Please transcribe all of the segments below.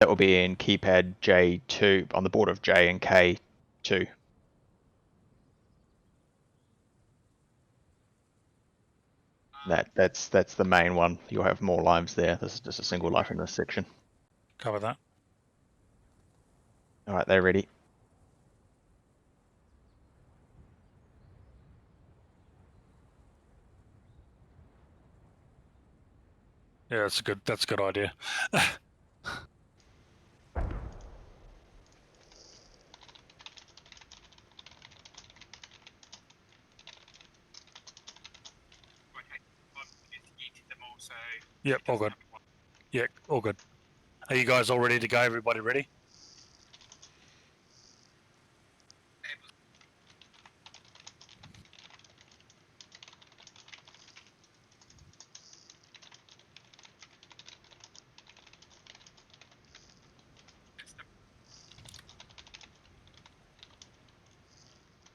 That will be in keypad J2 on the board of J and K2. That's the main one. You'll have more lives there. This is just a single life in this section. Cover that. All right, they're ready. Yeah, that's a good idea. Yep, all good. Yeah, all good. Are you guys all ready to go? Everybody ready?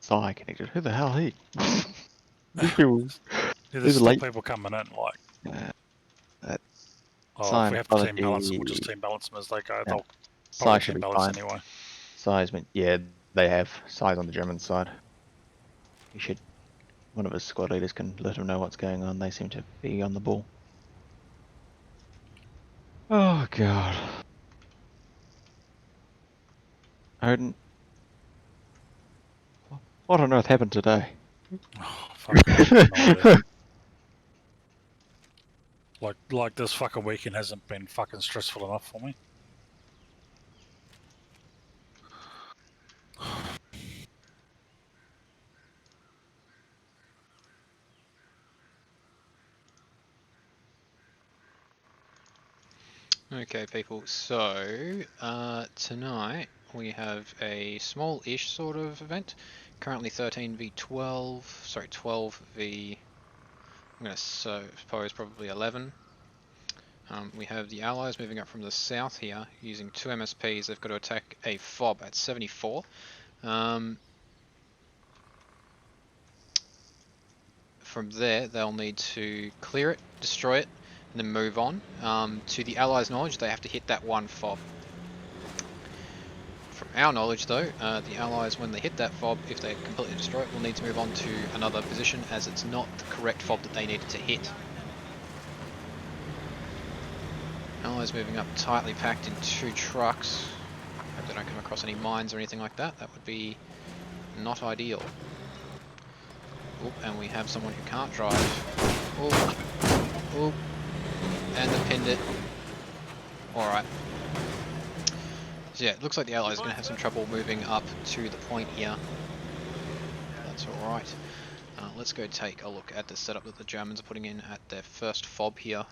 Sai connected. Who the hell he? These people. There's These are still late. people coming in. Like, Sai if we and have to team balance them, apology. we'll just team balance them as they go. Yeah. They'll Sai probably should team be balance fine. anyway. Sai's been, yeah, they have. Sai's on the German side. You should. One of his squad leaders can let him know what's going on. They seem to be on the ball. Oh god. Odin. What on earth happened today? Oh, fucking no idea. Like this fucking weekend hasn't been fucking stressful enough for me. Okay, people, so tonight we have a small-ish sort of event. Currently 13 v 12, sorry, 12 v, I'm going to suppose probably 11. We have the Allies moving up from the south here using 2 MSPs. They've got to attack a FOB at 74. From there, they'll need to clear it, destroy it, and then move on. To the Allies' knowledge, they have to hit that one FOB. From our knowledge though, the Allies, when they hit that FOB, if they completely destroy it, will need to move on to another position as it's not the correct FOB that they needed to hit. Allies moving up tightly packed in 2 trucks. Hope they don't come across any mines or anything like that. That would be not ideal. Oop, and we have someone who can't drive. Oop, oop, and they pinned it. Alright. So yeah, it looks like the Allies are going to have some trouble moving up to the point here. That's alright. Let's go take a look at the setup that the Germans are putting in at their first FOB here.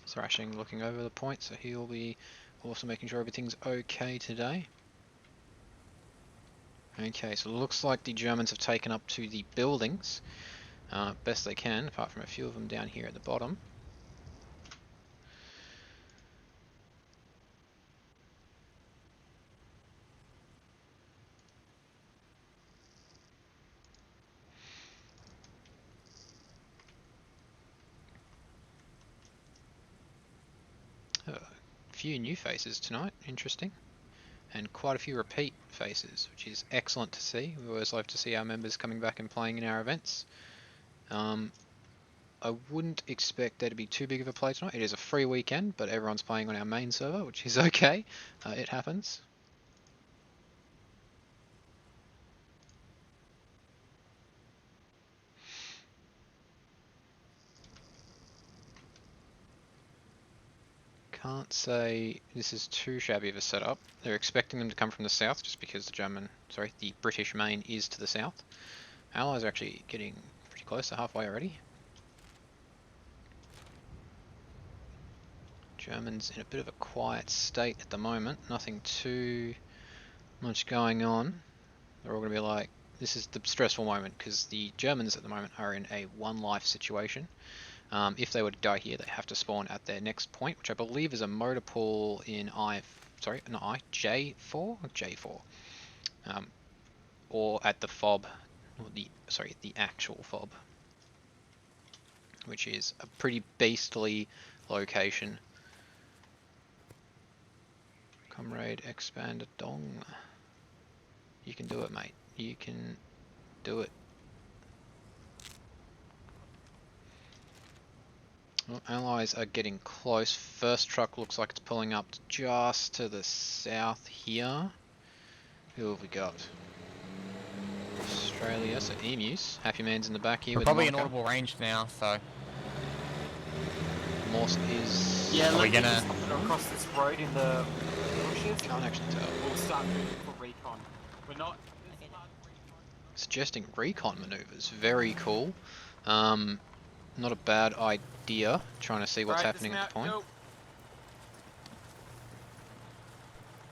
Thrashing looking over the point, so he'll be also making sure everything's okay today. Okay, so it looks like the Germans have taken up to the buildings best they can, apart from a few of them down here at the bottom. A few new faces tonight, interesting. And quite a few repeat faces, which is excellent to see. We always love to see our members coming back and playing in our events. I wouldn't expect there to be too big of a play tonight. It is a free weekend, but everyone's playing on our main server, which is okay. It happens. Can't say this is too shabby of a setup. They're expecting them to come from the south just because the British main is to the south. Allies are actually getting pretty close to halfway already. Germans in a bit of a quiet state at the moment. Nothing too much going on. They're all going to be like, this is the stressful moment because the Germans at the moment are in a one life situation. If they were to die here, they have to spawn at their next point, which I believe is a motor pool in J4? J4. Or at the FOB or the actual FOB, which is a pretty beastly location. Comrade Expander Dong. You can do it, mate. You can do it. Well, allies are getting close. First truck looks like it's pulling up just to the south here. Who have we got? Australia, so emus. Happy Man's in the back here We're with probably in Monica. audible range now, so Morse is... Yeah, Are we let me gonna- just put across this road in the bushes. Can't actually tell. We'll start moving for recon. We're not... Suggesting recon maneuvers. Very cool. Not a bad idea. Trying to see what's Right, happening at the point. dismount,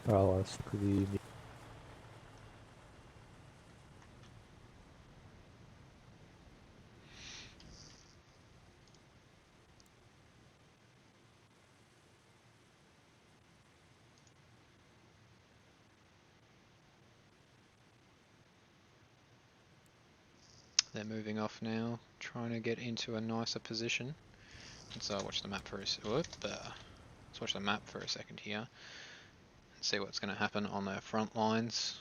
Paralyzed the They're moving off now, trying to get into a nicer position. Let's watch the map for let's watch the map for a second here and see what's going to happen on their front lines.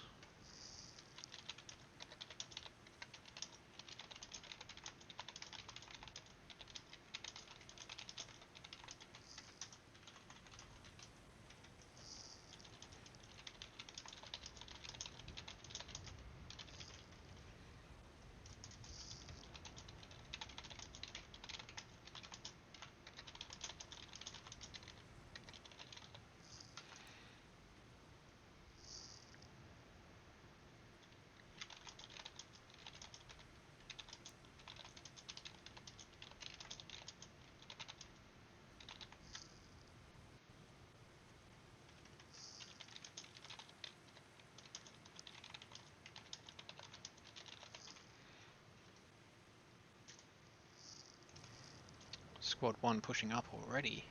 Squad 1 pushing up already.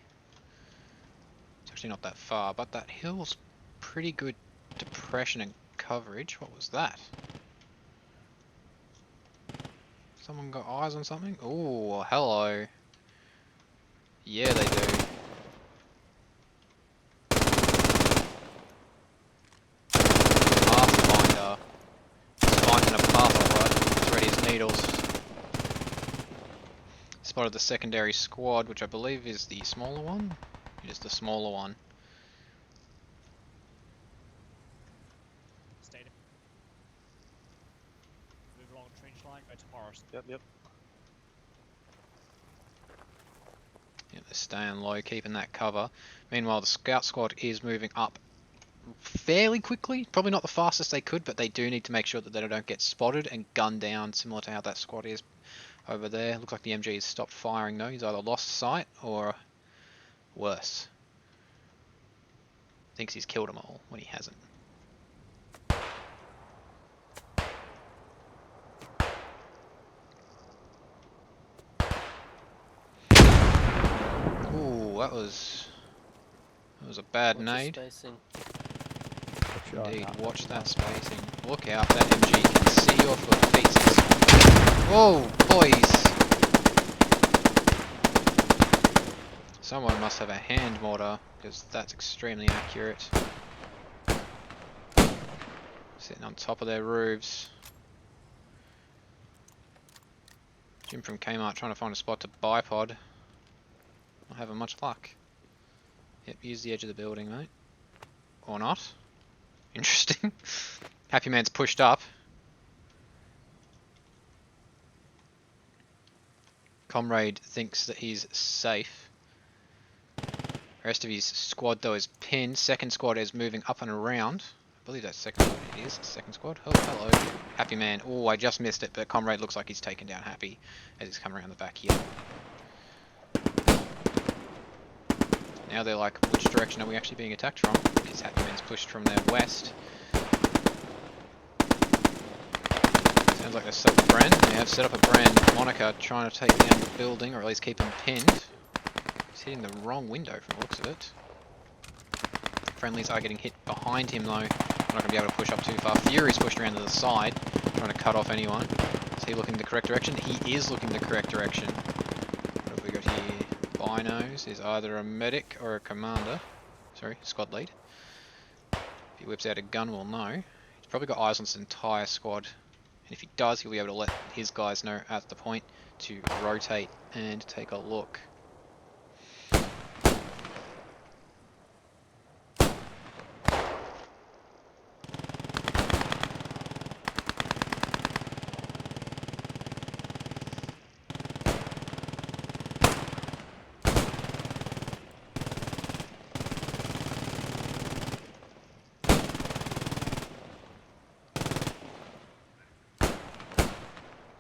It's actually not that far, but that hill's pretty good depression and coverage. What was that? Someone got eyes on something? Oh, hello. Yeah, they do. Pathfinder. He's finding a path, alright. He's ready as needles. Spotted the secondary squad, which I believe is the smaller one. It is the smaller one. Stay there. Move along the trench line, go to Forest. Yep. Yeah, they're staying low, keeping that cover. Meanwhile, the scout squad is moving up fairly quickly. Probably not the fastest they could, but they do need to make sure that they don't get spotted and gunned down, similar to how that squad is over there. Looks like the MG has stopped firing though. He's either lost sight or worse. Thinks he's killed them all when he hasn't. Ooh, that was a bad nade. Indeed, watch that spacing. Look out, that MG can see your foot pieces. Whoa, boys! Someone must have a hand mortar, because that's extremely accurate. Sitting on top of their roofs. Jim from Kmart trying to find a spot to bipod. Not having much luck. Yep, use the edge of the building, mate. Or not. Interesting. Happy Man's pushed up. Comrade thinks that he's safe. The rest of his squad though is pinned. Second squad is moving up and around. I believe that's second squad. It is second squad. Oh, hello. Happy Man. Oh, I just missed it, but Comrade looks like he's taken down Happy as he's come around the back here. Now they're like, which direction are we actually being attacked from? Because Happy Man's pushed from their west. Sounds like they've set up a Bren. They have set up a Bren. Monica trying to take down the building, or at least keep him pinned. He's hitting the wrong window from the looks of it. Friendlies are getting hit behind him though. Not going to be able to push up too far. Fury's pushed around to the side. trying to cut off anyone. Is he looking the correct direction? He is looking the correct direction. What have we got here? Binos is either a medic or a commander. Sorry, squad lead. If he whips out a gun, we'll know. He's probably got eyes on this entire squad. And if he does, he'll be able to let his guys know at the point to rotate and take a look.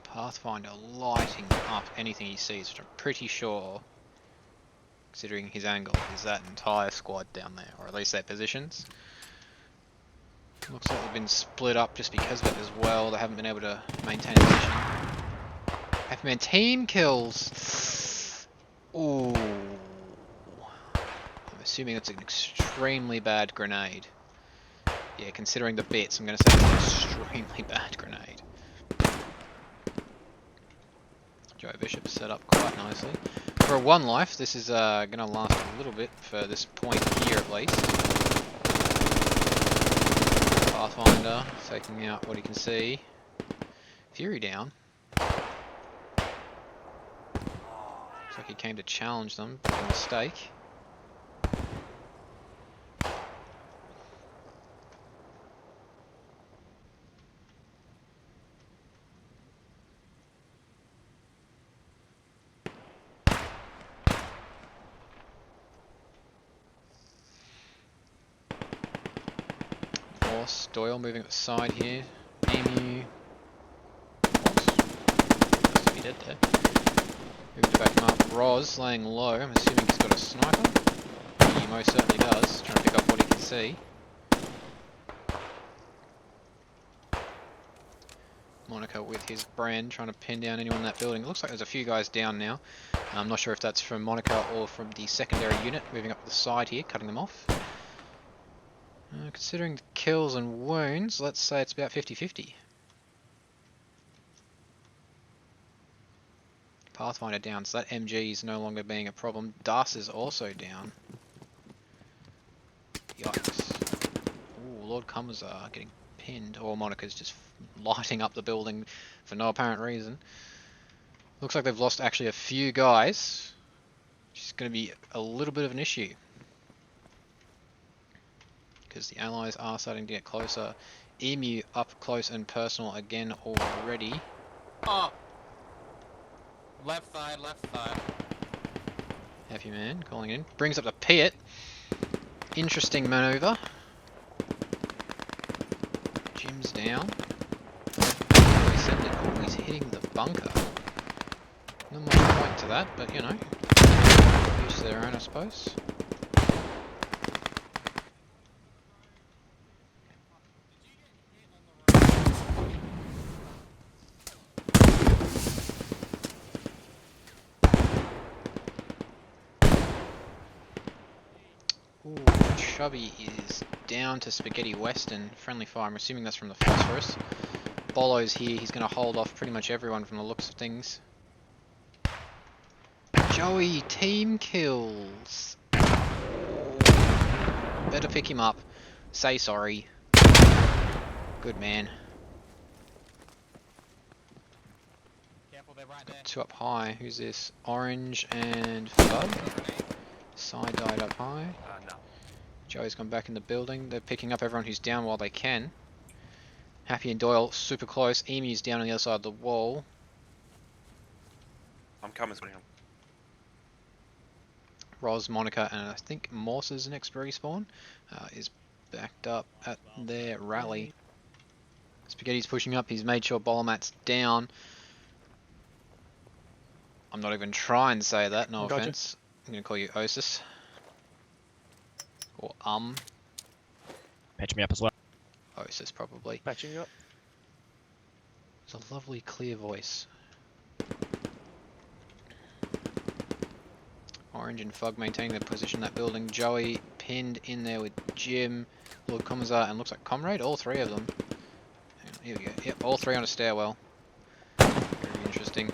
Pathfinder lighting up anything he sees, which I'm pretty sure, considering his angle, is that entire squad down there, or at least their positions. Looks like they've been split up just because of it as well. They haven't been able to maintain a position. F-man team kills! Ooh. I'm assuming it's an extremely bad grenade. Yeah, considering the bits, I'm going to say it's an extremely bad grenade. Joe Bishop set up quite nicely. For a 1 life, this is going to last a little bit for this point here at least. Pathfinder taking out what he can see. Fury down. Looks like he came to challenge them, by mistake. Doyle moving up the side here. Emu. Must be dead there. Moving to back him up. Roz laying low. I'm assuming he's got a sniper. He most certainly does. Trying to pick up what he can see. Monica with his brand trying to pin down anyone in that building. It looks like there's a few guys down now. I'm not sure if that's from Monica or from the secondary unit. Moving up the side here, cutting them off. Considering the kills and wounds, let's say it's about 50-50. Pathfinder down, so that MG is no longer being a problem. Das is also down. Yikes. Ooh, Lord Kamazar getting pinned, or Monica's just lighting up the building for no apparent reason. Looks like they've lost actually a few guys, which is going to be a little bit of an issue. Because the allies are starting to get closer. Emu up close and personal again already. Oh! Left side, left side. Happy man calling in. Brings up the Piet. Interesting maneuver. Jim's down. Oh, he's hitting the bunker. Not much point to that, but you know. Each their own, I suppose. Ooh, Chubby is down to Spaghetti Western. Friendly fire, I'm assuming that's from the Phosphorus. Bolo's here, he's going to hold off pretty much everyone from the looks of things. Joey, team kills. Better pick him up. Say sorry. Good man. Careful, they're right there. Got 2 up high. Who's this? Orange and FOB. Side died up high. No. Joey's gone back in the building. They're picking up everyone who's down while they can. Happy and Doyle super close. Emu's down on the other side of the wall. I'm coming for him. Roz, Monica, and I think Morse's next respawn is backed up at their rally. Spaghetti's pushing up. He's made sure Bolomat's down. I'm not even trying to say that, no offense. I'm going to call you Osis. Or Patch me up as well. Osis, probably. Patching you up. It's a lovely, clear voice. Orange and Fug maintaining their position in that building. Joey pinned in there with Jim, Lord Commissar, and looks like Comrade, all 3 of them. Hang on, Here we go. Yep, all three on a stairwell. Very interesting.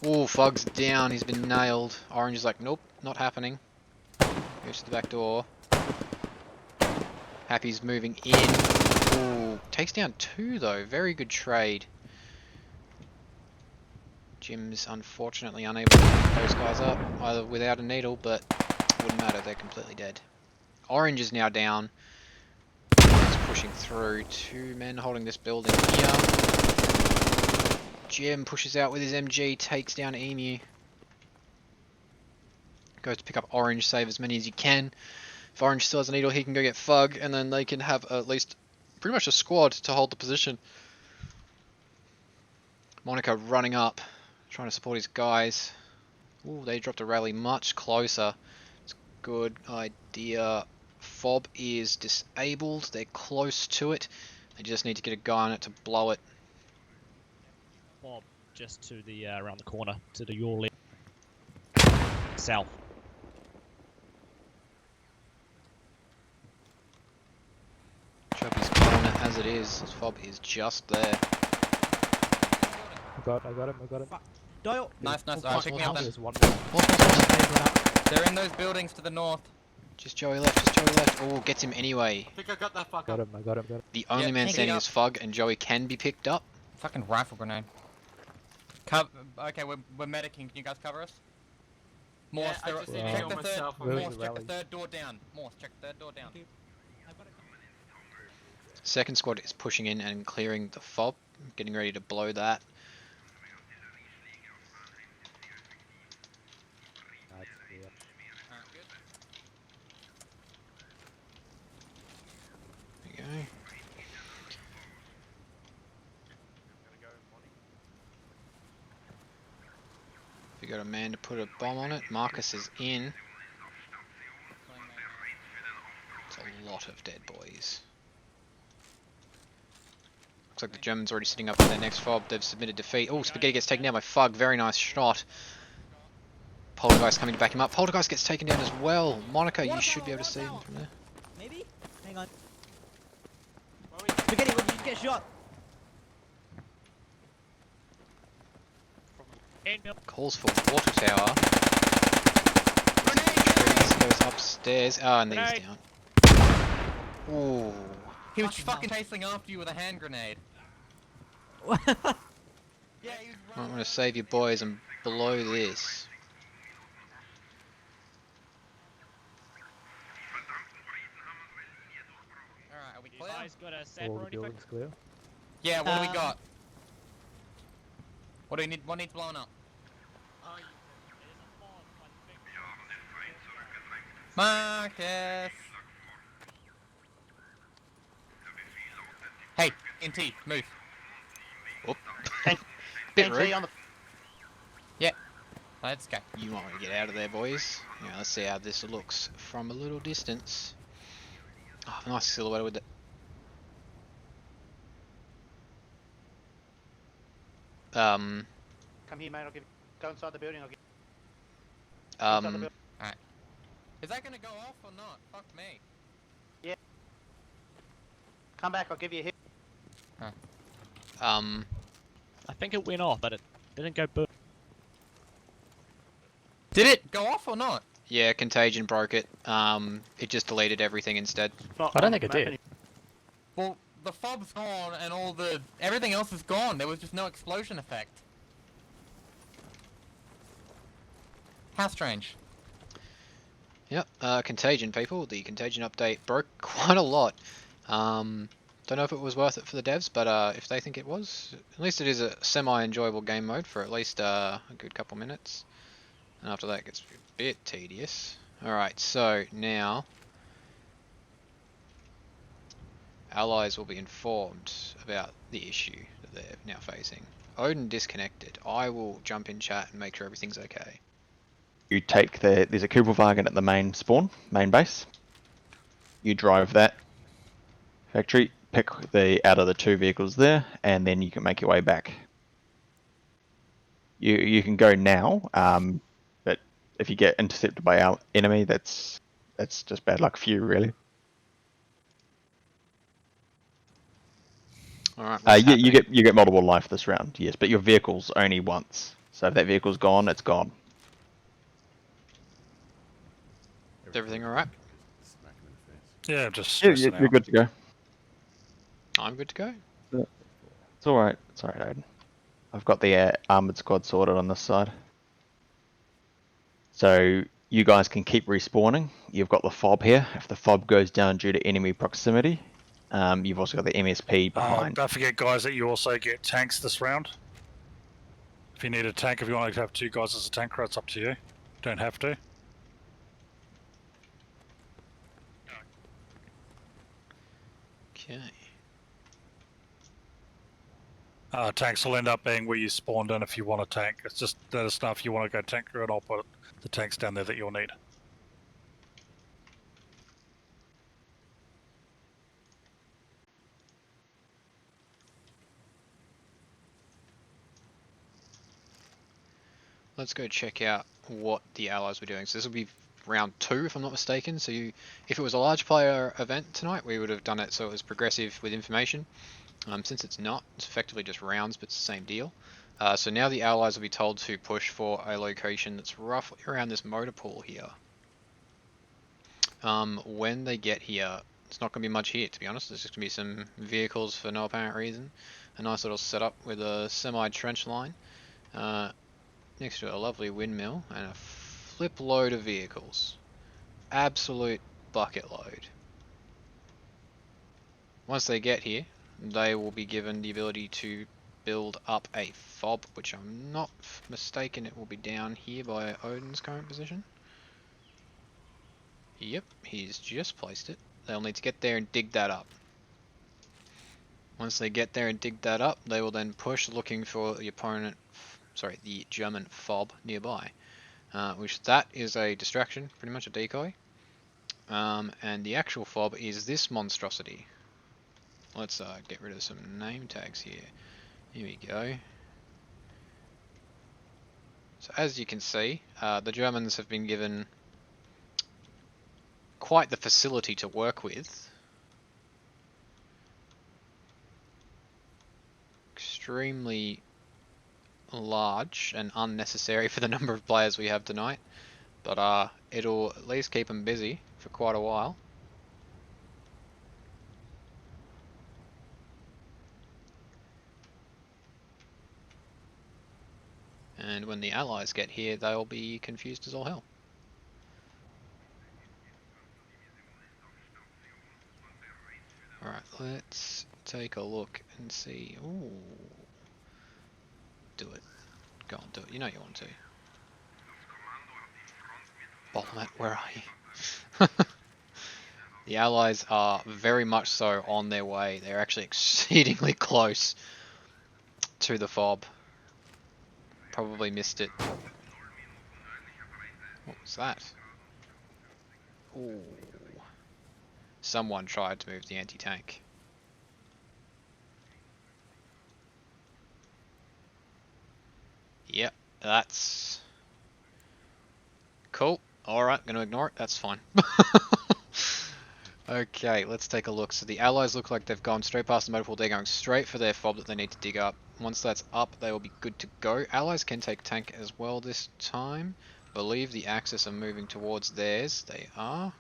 Ooh, Fog's down. He's been nailed. Orange is like, nope, not happening. Goes to the back door. Happy's moving in. Ooh, takes down 2 though. Very good trade. Jim's unfortunately unable to pick those guys up, either without a needle, but wouldn't matter, they're completely dead. Orange is now down. He's pushing through. 2 men holding this building here. Jim pushes out with his MG, takes down Emu. Goes to pick up Orange, save as many as you can. If Orange still has a needle, he can go get Fug, and then they can have at least pretty much a squad to hold the position. Monica running up, trying to support his guys. Ooh, they dropped a rally much closer. It's a good idea. FOB is disabled. They're close to it. They just need to get a guy on it to blow it. Bob, just to the around the corner, to the your left, south. Chubby's calling it as it is. FOB is just there. I got him. Doyle! Nice. Alright, pick me up then. There's one. They're in those buildings to the north. Just Joey left. Oh, gets him anyway. I think I got that fucker. Got him. The only Yeah, man pick it standing up. is Fug, and Joey can be picked up. Fucking rifle grenade. Okay, we're medicing. Can you guys cover us? Morse, I just need to check heal the myself. third. Where's Morse, the check the rally? third door down. Morse, check the third door down. Second squad is pushing in and clearing the FOB, getting ready to blow that. Alright, good. There you go. We got a man to put a bomb on it. Marcus is in. It's a lot of dead boys. Looks like the Germans are already sitting up for their next FOB. They've submitted defeat. Oh, Spaghetti gets taken down by Fug. Very nice shot. Poltergeist coming to back him up. Poltergeist gets taken down as well. Monica, you should be able to see him from there. Maybe? Hang on. Spaghetti, what did you get shot? Calls for water tower. Trees goes upstairs. Oh, and these down. Ooh. He was fucking chasing after you with a hand grenade. Yeah, he was Might running. want to save your boys and blow this. Alright, are we You clear? guys got a All sapper the or anything? buildings clear. Yeah, what do we got? What do we need? What needs blown up? Marcus! Hey, NT, move. Whoop. Bit rude. Let's go. You might want to get out of there, boys. Yeah, let's see how this looks from a little distance. Oh, nice silhouette with it. Come here, mate. I'll give. Go inside the building. I'll give. Is that gonna go off or not? Fuck me. Come back. I'll give you a hit. I think it went off, but it didn't go boom. Did it go off or not? Yeah, Contagion broke it. It just deleted everything instead. Not I don't on think the it map did. any- Well, the fob's gone and everything else is gone. There was just no explosion effect. How strange. Yep, Contagion, people. The Contagion update broke quite a lot. Don't know if it was worth it for the devs, but if they think it was, at least it is a semi-enjoyable game mode for at least a good couple minutes. And after that it gets a bit tedious. Alright, so now Allies will be informed about the issue that they're now facing. Odin disconnected. I will jump in chat and make sure everything's okay. You take there's a Kubelwagen at the main spawn, main base. You drive that factory, pick out of the 2 vehicles there, and then you can make your way back. You can go now, but if you get intercepted by our enemy, that's just bad luck for you, really. Alright, You get multiple life this round, yes, but your vehicle's only once. So if that vehicle's gone, it's gone. Is everything alright? Yeah, just Yeah, stressing you're out. good to go. I'm good to go. It's alright. It's alright, Aiden. I've got the armored squad sorted on this side. So you guys can keep respawning. You've got the FOB here. If the FOB goes down due to enemy proximity, you've also got the MSP behind. Don't forget, guys, that you also get tanks this round. If you need a tank, if you want to have 2 guys as a tanker, it's up to you. Don't have to. Okay. Tanks will end up being where you spawned in if you want a tank. It's just let us know if you want to go tanker, and I'll put the tanks down there that you'll need. Let's go check out what the Allies were doing. So this will be round 2, if I'm not mistaken. So if it was a large player event tonight, we would have done it so it was progressive with information. Since it's not, it's effectively just rounds, but it's the same deal. So now the Allies will be told to push for a location that's roughly around this motor pool here. When they get here, it's not going to be much here, to be honest. There's just going to be some vehicles for no apparent reason. A nice little setup with a semi-trench line. Next to a lovely windmill and a flip load of vehicles. Absolute bucket load. Once they get here, they will be given the ability to build up a FOB, which I'm not mistaken, it will be down here by Odin's current position. Yep, he's just placed it. They'll need to get there and dig that up. Once they get there and dig that up, they will then push looking for the opponent, sorry, the German FOB nearby. Which that is a distraction, pretty much a decoy. And the actual FOB is this monstrosity. Let's get rid of some name tags here. Here we go. So as you can see, the Germans have been given quite the facility to work with. Extremely large and unnecessary for the number of players we have tonight, but it'll at least keep them busy for quite a while. And when the Allies get here, they'll be confused as all hell. Alright, let's take a look and see. Ooh. Do it. Go on, do it. You know you want to. Bottom, where are you? The Allies are very much so on their way. They're actually exceedingly close to the FOB. Probably missed it. What was that? Ooh. Someone tried to move the anti-tank. Yep, that's cool. Alright, gonna ignore it. That's fine. Okay, let's take a look. So the Allies look like they've gone straight past the motor pool. They're going straight for their FOB that they need to dig up. Once that's up, they will be good to go. Allies can take tank as well this time. Believe the Axis are moving towards theirs. They are.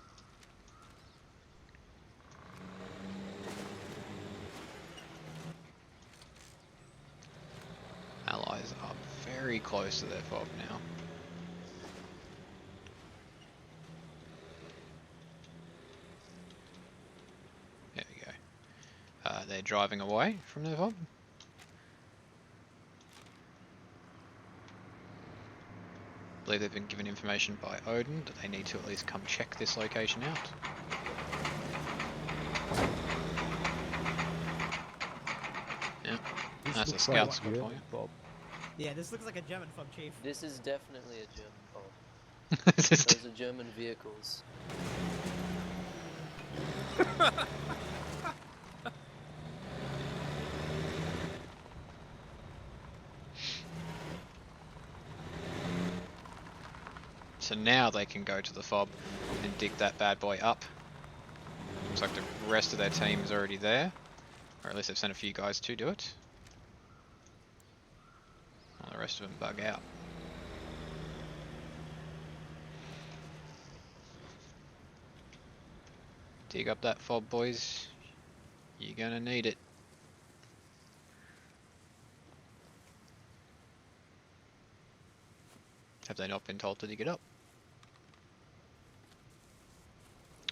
Allies are very close to their FOB now. There we go. They're driving away from their FOB. I believe they've been given information by Odin that they need to at least come check this location out. Yep, that's a scout squad for you. Yeah, this looks like a German FOB, Chief. This is definitely a German FOB. Those are German vehicles. So now they can go to the FOB and dig that bad boy up. Looks like the rest of their team is already there. Or at least they've sent a few guys to do it. While the rest of them bug out. Dig up that FOB, boys. You're gonna need it. Have they not been told to dig it up?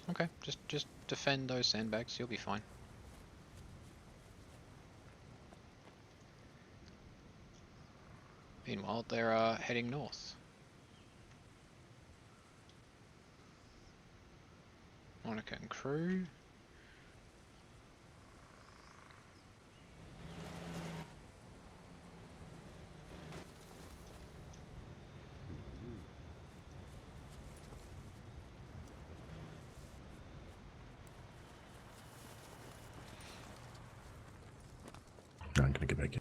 Okay, just defend those sandbags, you'll be fine. Meanwhile, they're heading north. Monica and crew. I'm gonna get back in.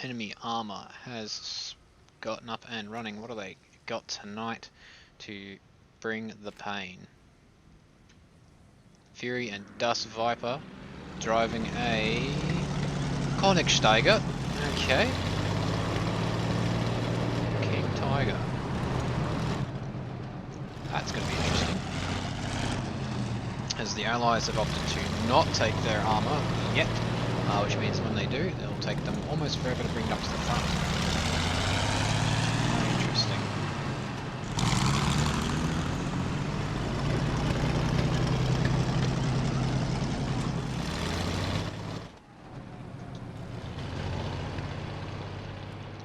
Enemy armor has gotten up and running. What have they got tonight to bring the pain? Fury and Dust Viper driving a Koenigsteiger. Okay. King Tiger. That's going to be interesting. As the Allies have opted to not take their armour yet, which means when they do, it'll take them almost forever to bring it up to the front. Interesting.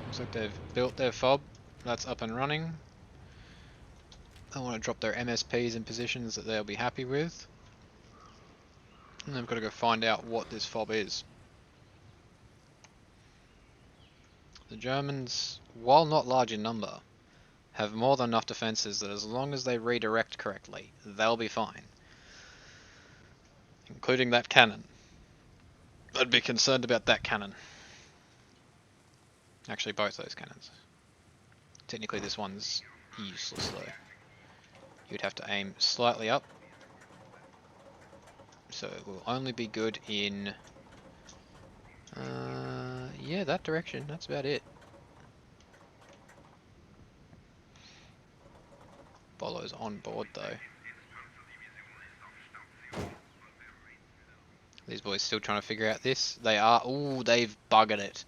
Looks like they've built their FOB. That's up and running. They want to drop their MSPs in positions that they'll be happy with. And they've got to go find out what this FOB is. The Germans, while not large in number, have more than enough defences that as long as they redirect correctly, they'll be fine. Including that cannon. I'd be concerned about that cannon. Actually, both those cannons. Technically this one's useless though. You'd have to aim slightly up. So it will only be good in... yeah, that direction. That's about it. Bolo's on board though. These boys still trying to figure out this. They are... Ooh, they've buggered it.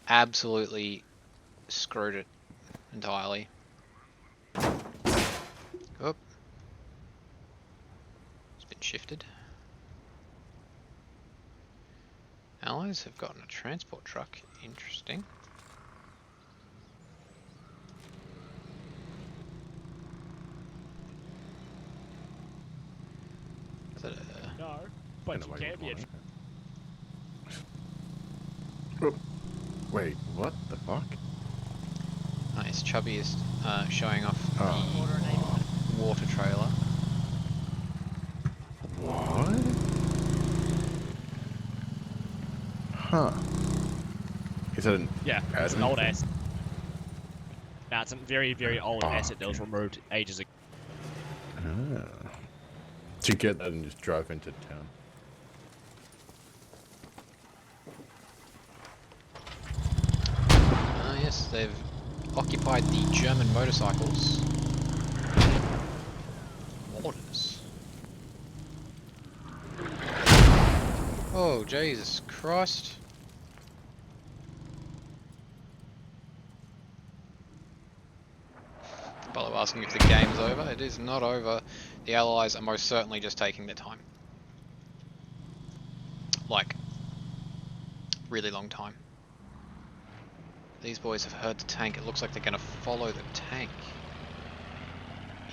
Absolutely screwed it entirely. Oop. It's been shifted. Allies have gotten a transport truck. Interesting. Is that a... No, but you can be a... Wait, what the fuck? Nice. Chubby is showing off Oh. the water trailer. What? Huh. Is that an... Yeah, it's an old asset. Nah, it's a very, very old asset that was removed ages ago. Ah. To get that and just drive into town. Yes, they've occupied the German motorcycles. Mortars. Oh, Jesus Christ. Bolo asking if the game's over. It is not over. The Allies are most certainly just taking their time. Like, really long time. These boys have heard the tank. It looks like they're going to follow the tank.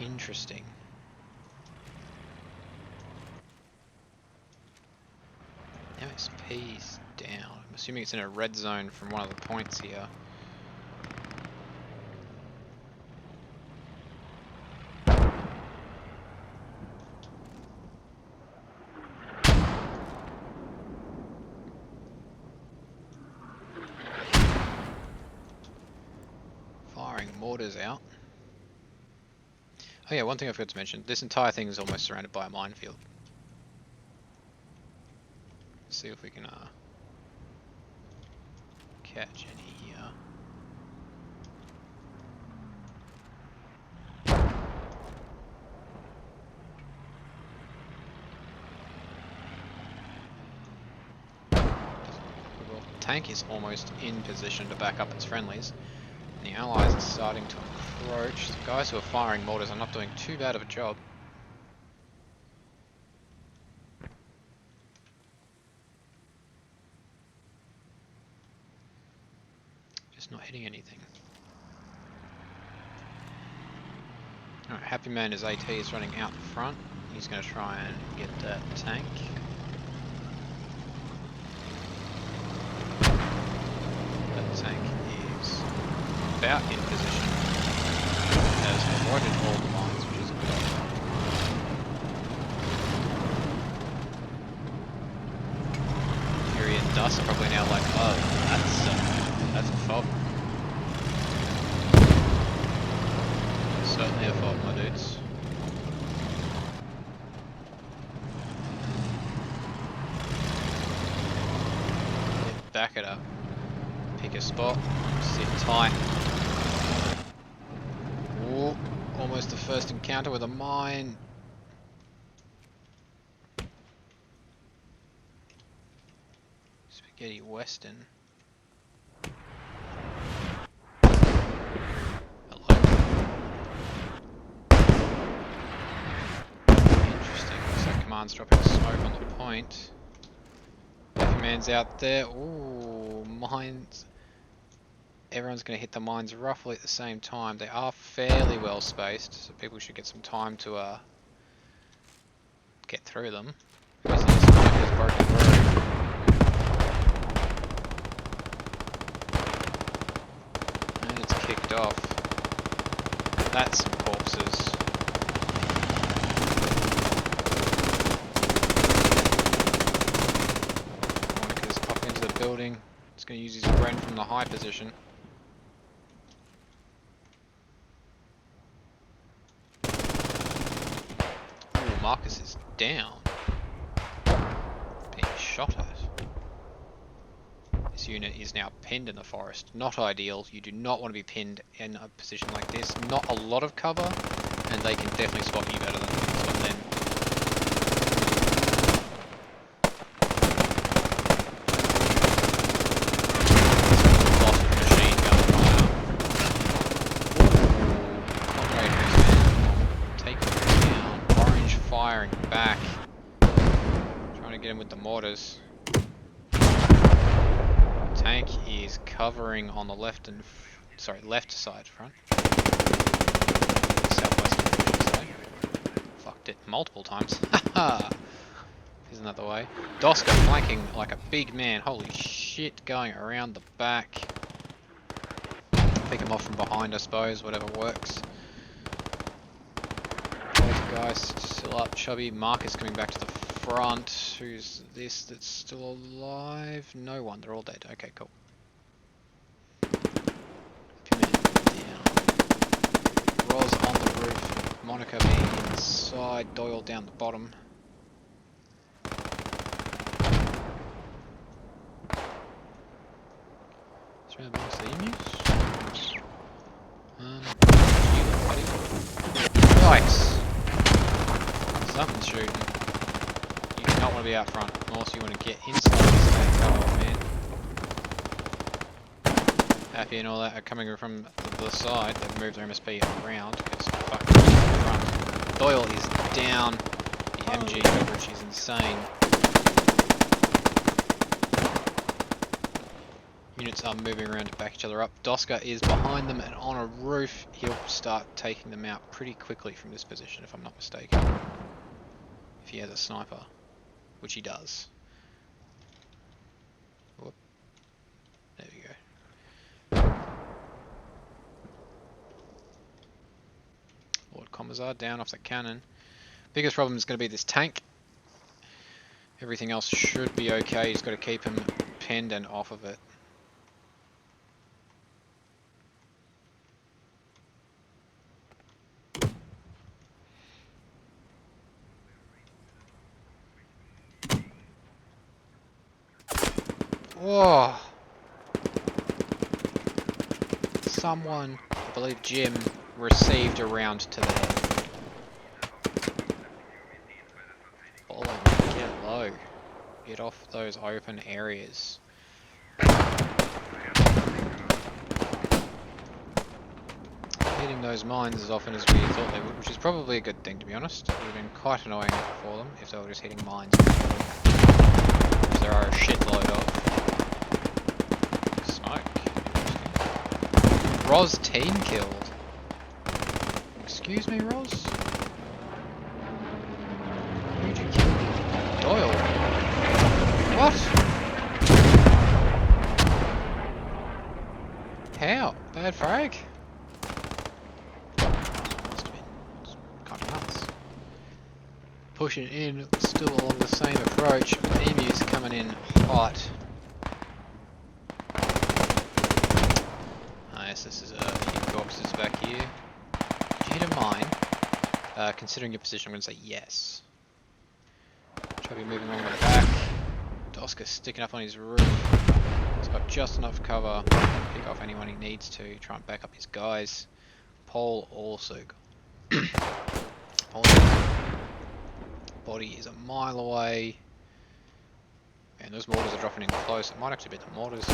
Interesting. MSP's down. I'm assuming it's in a red zone from one of the points here. Firing mortars out. Oh yeah, one thing I forgot to mention. This entire thing is almost surrounded by a minefield. Let's see if we can catch any here. Tank is almost in position to back up its friendlies. And the allies are starting to approach. The guys who are firing mortars are not doing too bad of a job. Just not hitting anything. Alright, Happy Man, his AT is running out front. He's going to try and get that tank. That tank is about in position. Has avoided all the mines, which is a good idea. Fury and Dust are probably now like, oh, that's a FOB. Certainly a FOB, my dudes. Back it up. Pick a spot. Sit tight. Ooh, almost the first encounter with a mine. Spaghetti Western. Hello. Interesting. Looks like Command's dropping smoke on the point. Happy Man's out there. Ooh, mines. Everyone's going to hit the mines roughly at the same time. They are fairly well spaced, so people should get some time to get through them. Who's this? Sniper's broken through. And it's kicked off. That's some corpses. Monica's up into the building. It's going to use his Bren from the high position. Ooh, Marcus is down. Being shot at. This unit is now pinned in the forest. Not ideal. You do not want to be pinned in a position like this. Not a lot of cover, and they can definitely spot you better than them. Lots of machine gun fire. Comrade is taking him down. Orange firing back. Trying to get him with the mortars. Tank is covering on the left and left side front. Southwest side. Fucked it multiple times. Haha. Isn't that the way? Doska flanking like a big man. Holy shit, going around the back. Pick him off from behind, I suppose. Whatever works. Those guys still up. Chubby. Marcus coming back to the front. Who's this that's still alive? No one. They're all dead. Okay, cool. Down. Roz on the roof. Monica being inside. Doyle down the bottom. Surrounded by the emus. Yikes! Something's shooting. You do not want to be out front. More so you want to get inside this tank cover, man. Happy and all that are coming from the side. They've moved their MSP around because fuck in front. Doyle is down. The MG coverage is insane. Units are moving around to back each other up. Doska is behind them and on a roof. He'll start taking them out pretty quickly from this position, if I'm not mistaken. If he has a sniper, which he does. Whoop. There we go. Lord Commissar down off the cannon. Biggest problem is going to be this tank. Everything else should be okay. He's got to keep him pinned and off of it. Oh! Someone, I believe Jim, received a round to the head. Follow me, get low. Get off those open areas. Hitting those mines as often as we thought they would, which is probably a good thing, to be honest. It would have been quite annoying for them if they were just hitting mines, which there are a shitload of. Smoke. Roz team killed. Excuse me, Roz? Who'd you kill? Doyle. What? How? Bad frag? Must have been kind of nuts. Pushing in, still along the same approach. Emu's coming in hot. Yes, this is a few boxes back here. Did you hit a mine? Considering your position, I'm going to say yes. Try to be moving along the back. Doska's sticking up on his roof. He's got just enough cover to pick off anyone he needs to. Try and back up his guys. Paul also. Paul's body is a mile away. And those mortars are dropping in close. It might actually be the mortars.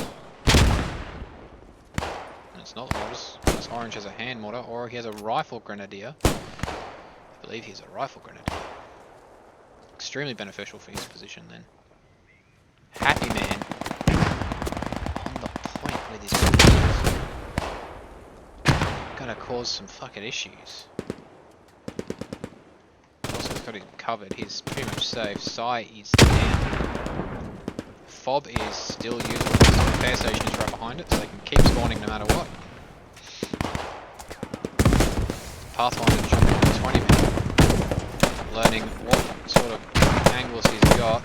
It's not the mortars. This orange has a hand mortar, or he has a rifle grenadier. I believe he's a rifle grenadier. Extremely beneficial for his position then. Happy man. On the point with his weapons. Gonna cause some fucking issues. Also got him covered. He's pretty much safe. Sai is down. FOB is still usable. The repair station is right behind it, so they can keep spawning no matter what. Pathfinder jumping to 20 men. Learning what sort of angles he's got.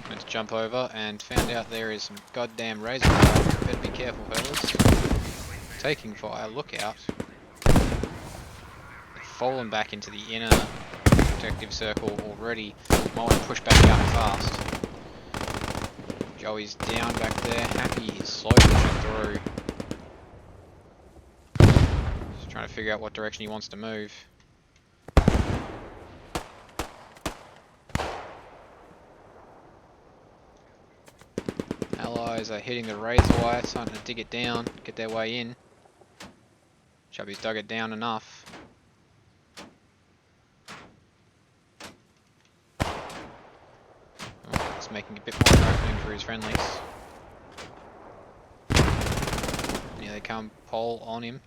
Went to jump over and found out there is some goddamn razor fire. Better be careful, fellas. Taking fire, look out. They've fallen back into the inner protective circle already. Might want to push back out fast. Joey's down back there. Happy is slow pushing through. Just trying to figure out what direction he wants to move. Allies are hitting the razor wire, starting to dig it down, get their way in. Chubby's dug it down enough. It's making a bit more of an opening for his friendlies. Here they come, Paul on him.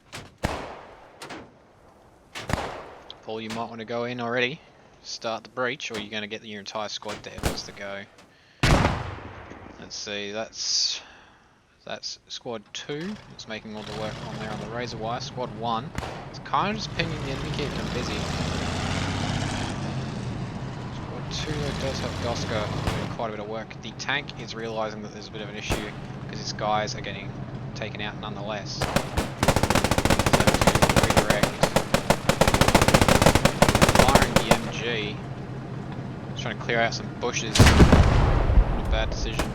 Paul, you might want to go in already. Start the breach, or you're going to get your entire squad there. What's the go? Let's see, that's squad 2. It's making all the work on there on the razor wire. Squad 1. It's kind of just pinging the enemy, keeping them busy. Squad 2 does have Doska doing quite a bit of work. The tank is realising that there's a bit of an issue because his guys are getting taken out nonetheless. So to redirect. Firing the MG. Just trying to clear out some bushes. Not a bad decision.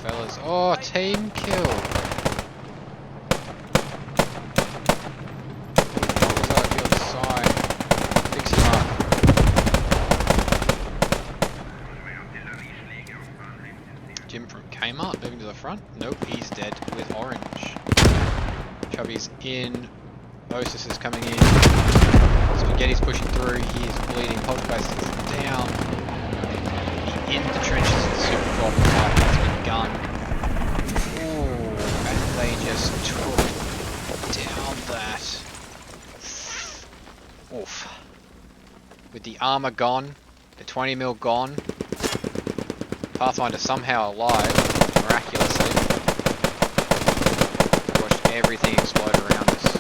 Fellas. Oh, team kill! Picks him up. Jim from Kmart moving to the front. Nope, he's dead with orange. Chubby's in. Osis is coming in. Spaghetti's pushing through. He is bleeding. Poltergeist is down. In the trenches of the super problem fight has begun. Ooh, and they just took down that. Oof. With the armour gone, the 20 mil gone, Pathfinder somehow alive, miraculously. Watched everything explode around us.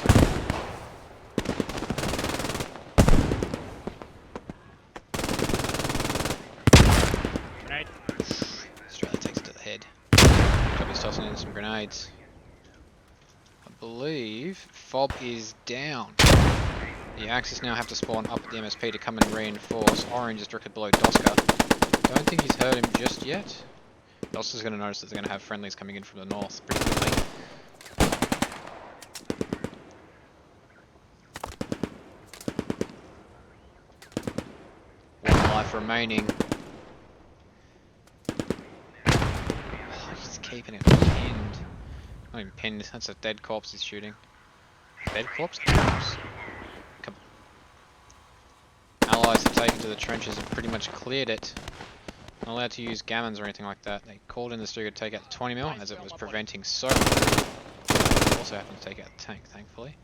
Tossing in some grenades. I believe FOB is down. The Axis now have to spawn up at the MSP to come and reinforce. Orange is directly below Doska. Don't think he's heard him just yet. Doska's going to notice that they're going to have friendlies coming in from the north pretty quickly. One life remaining. Oh, he's keeping it pinned. Not even pinned, that's a dead corpse he's shooting. Dead corpse? Corpse. Come on. Allies have taken to the trenches and pretty much cleared it. Not allowed to use gammons or anything like that. They called in the Stiger to take out the 20mm as it was preventing so much. Also happened to take out the tank, thankfully.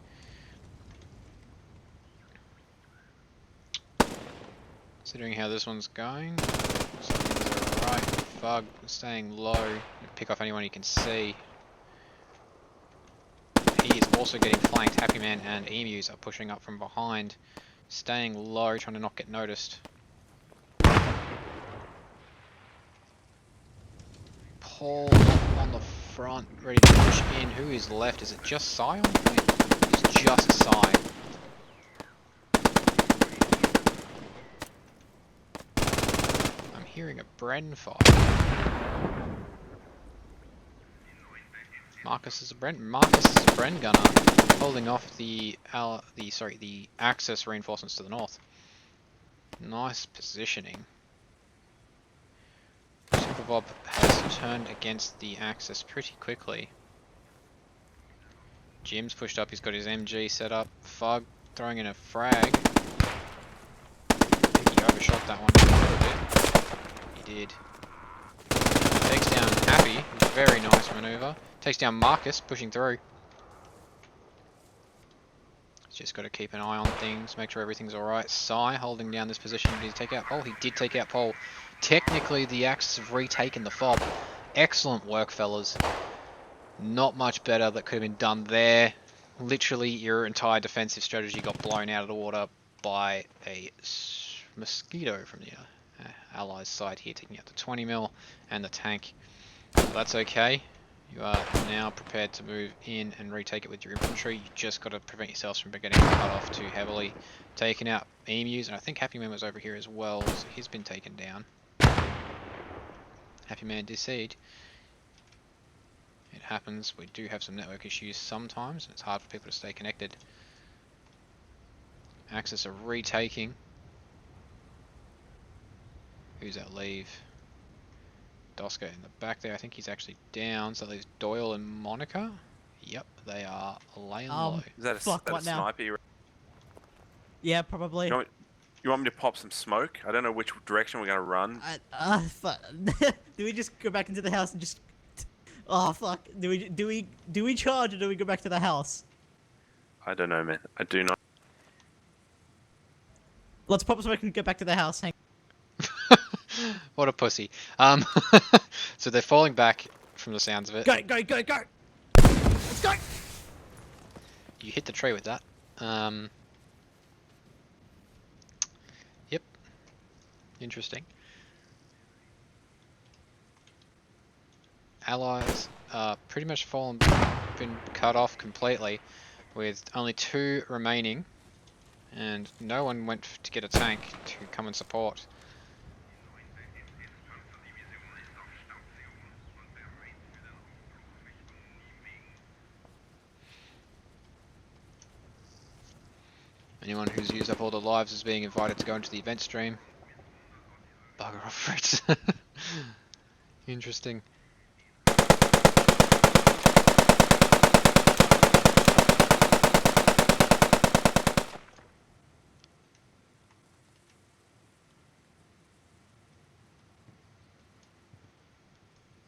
Considering how this one's going, looks like things are alright. Fug staying low, pick off anyone you can see. He is also getting flanked. Happy Man and Emus are pushing up from behind, staying low, trying to not get noticed. Paul on the front, ready to push in. Who is left? Is it just Psy on point? It's just Psy. I'm hearing a Bren fire. Marcus is a Bren gunner, holding off the Axis reinforcements to the north. Nice positioning. Super Bob has turned against the Axis pretty quickly. Jim's pushed up, he's got his MG set up. Fug throwing in a frag. I think he overshot that one a little bit. He did. Takes down Happy, very nice maneuver. Takes down Marcus, pushing through. Just got to keep an eye on things, make sure everything's alright. Psy holding down this position. Did he take out Pole? He did take out Pole. Technically, the Axis have retaken the FOB. Excellent work, fellas. Not much better that could have been done there. Literally, your entire defensive strategy got blown out of the water by a mosquito from the Allies' side here, taking out the 20mm and the tank. But that's okay. You are now prepared to move in and retake it with your infantry. You just got to prevent yourselves from getting cut off too heavily. Taking out Emus, and I think Happy Man was over here as well, so he's been taken down. Happy Man desieged. It happens, we do have some network issues sometimes, and it's hard for people to stay connected. Axis are retaking. Who's that leave? Doska in the back there, I think he's actually down, so there's Doyle and Monica. Yep, they are laying low. Is that a, fuck, what now? sniper? Yeah, probably. You want me to pop some smoke? I don't know which direction we're going to run. Fuck. Do we just go back into the house and just... Oh, fuck. Do we charge or do we go back to the house? I don't know, man. I do not. Let's pop smoke and get back to the house. Hang What a pussy. So they're falling back from the sounds of it. Go, go, go, go! Let's go! You hit the tree with that. Yep. Interesting. Allies are pretty much been cut off completely, with only 2 remaining, and no one went to get a tank to come and support. Anyone who's used up all the lives is being invited to go into the event stream. Bugger off, Fritz. Interesting.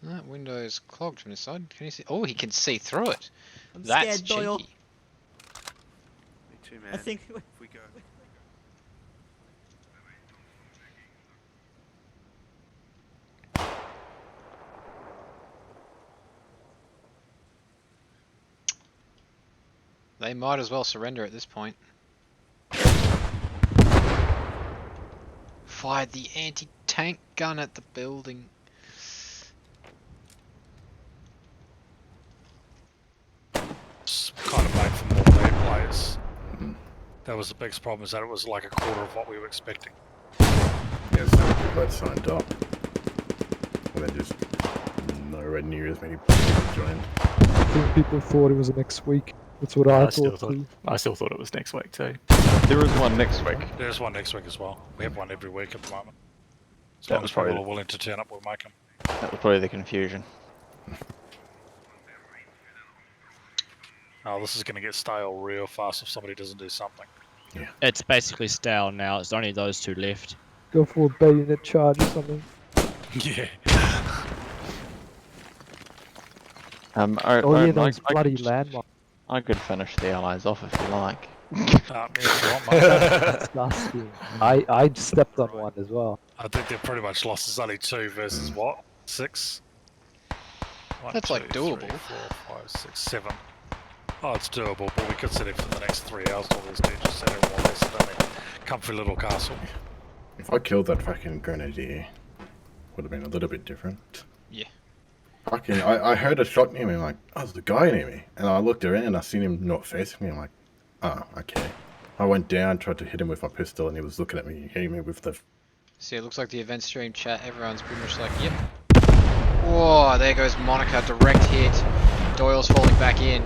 That window is clogged from this side. Can you see? Oh, he can see through it. I'm That's scared, Doyle. cheeky. Me too, man. I think... If we go. They might as well surrender at this point. Fired the anti-tank gun at the building. It's kind of made for more player players. That was the biggest problem, is that it was like a quarter of what we were expecting. Yeah, some people had signed up. And then just nowhere near as many people joined. I think people thought it was next week. That's what I thought too. I still thought it was next week too. There is one next week. There's one next week as well. We have one every week at the moment. As That long was as people probably are willing to turn up, we'll make them. That was probably the confusion. Oh, this is going to get stale real fast if somebody doesn't do something. Yeah. It's basically stale now. It's only those two left. Go for a bayonet charge or something. Yeah. Oh yeah, those bloody landmines. I could finish the allies off if you like. Disgusting. I stepped on one as well. I think they're pretty much lost. There's only 2 versus what? 6? That's like doable. 3, 4, 5, 6, 7. Oh, it's doable, but we could sit here for the next 3 hours. All these dudes just sit here while they sit in their comfy little castle. If I killed that fucking grenadier, would have been a little bit different. Yeah. Fucking, I heard a shot near me. I'm like, oh, there's a guy near me, and I looked around and I seen him not facing me. I'm like, oh, okay. I went down, tried to hit him with my pistol, and he was looking at me, hitting me with the. See, it looks like the event stream chat. Everyone's pretty much like, yep. Whoa, there goes Monica, direct hit. Doyle's falling back in.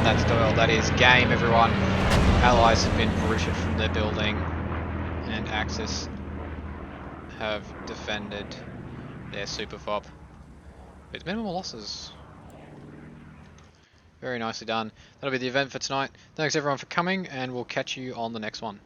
That's Doyle. That is game, everyone. Allies have been booted from their building, and Axis have defended their super FOB with minimal losses. Very nicely done. That'll be the event for tonight. Thanks everyone for coming, and we'll catch you on the next one.